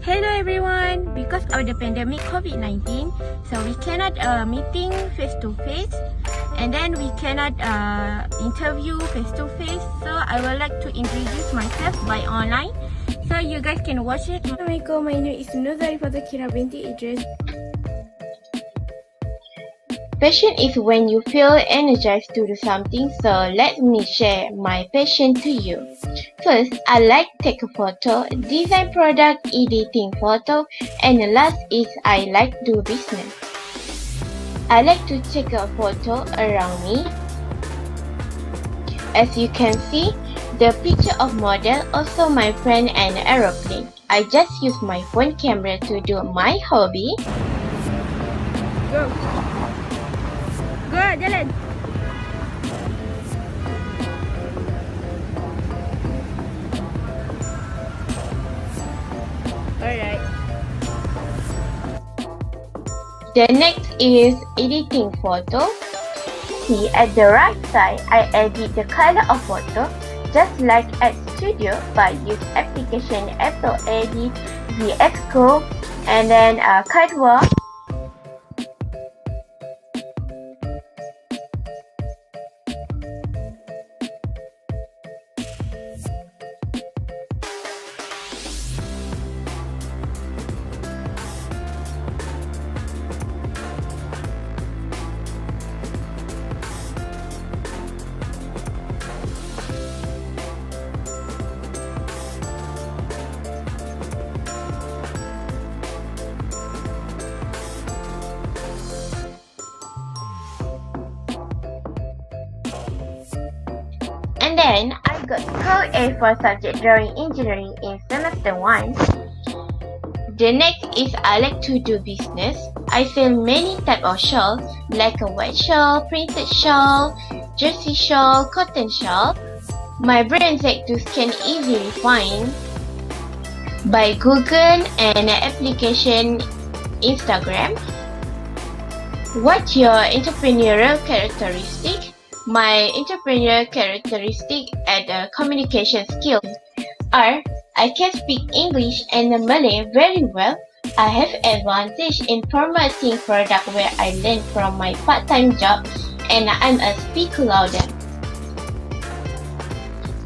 Hello everyone! Because of the pandemic COVID-19, so we cannot meeting face to face, and then we cannot interview face to face. So I would like to introduce myself by online, so you guys can watch it. Assalamualaikum, my name is Zarifah Idris. Passion is when you feel energized to do something, so let me share my passion to you. First, I like take a photo, design product, editing photo, and the last is I like do business. I like to take a photo around me. As you can see, the picture of model, also my friend and aeroplane. I just use my phone camera to do my hobby. Go! Go, jalan! Alright. The next is editing photo. See at the right side, I edit the color of photo just like at studio, but use application Apple Edit, VX Code, and then Canva. And then I got score A for subject drawing engineering in semester 1. The next is I like to do business. I sell many type of shawl like a white shawl, printed shawl, jersey shawl, cotton shawl. My brands like to scan easily find by Google and application Instagram. What's your entrepreneurial characteristic? My entrepreneurial characteristic and communication skills are I can speak English and Malay very well. I have advantage in promoting product where I learn from my part-time job, and I'm a speaker louder.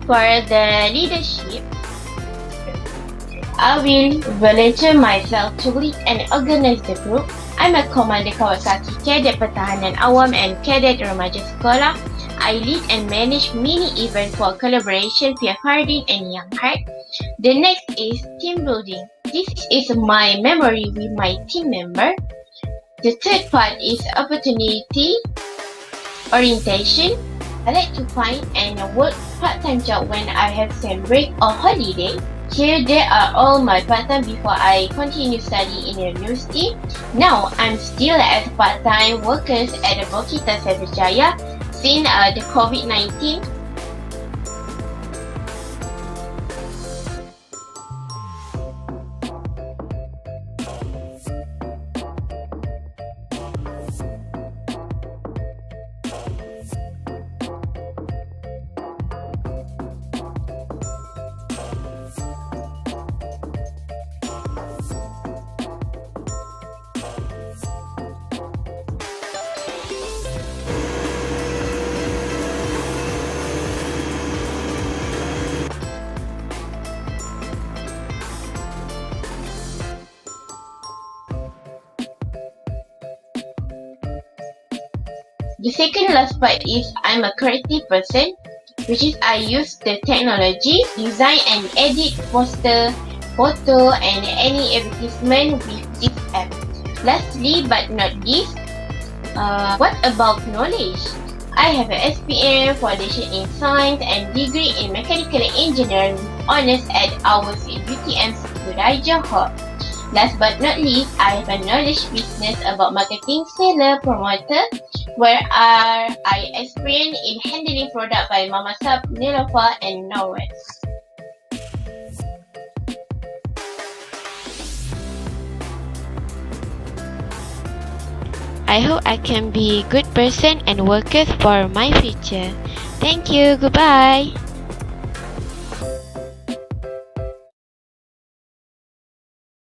For the leadership, I will volunteer myself to lead and organize the group. I'm a commander kawal kaki Cadet Pertahanan Awam and Cadet Remaja Sekolah. I lead and manage mini event for collaboration via Harding and Young Heart. The next is team building. This is my memory with my team member. The third part is opportunity orientation. I like to find and work part-time job when I have some break or holiday. Here they are all my part-time before I continue study in university. Now I'm still as part-time workers at the Bukit Jaya since the COVID-19. The second last part is I'm a creative person, which is I use the technology, design and edit poster, photo and any advertisement with this app. Lastly but not least, what about knowledge? I have an SPM, foundation in science and degree in mechanical engineering with honors at hours in UTM Skudai, Johor. Last but not least, I have a knowledge business about marketing, seller, promoter, where I experience in handling product by Mama Sub, Nilofa and Norway. I hope I can be a good person and workers for my future. Thank you. Goodbye.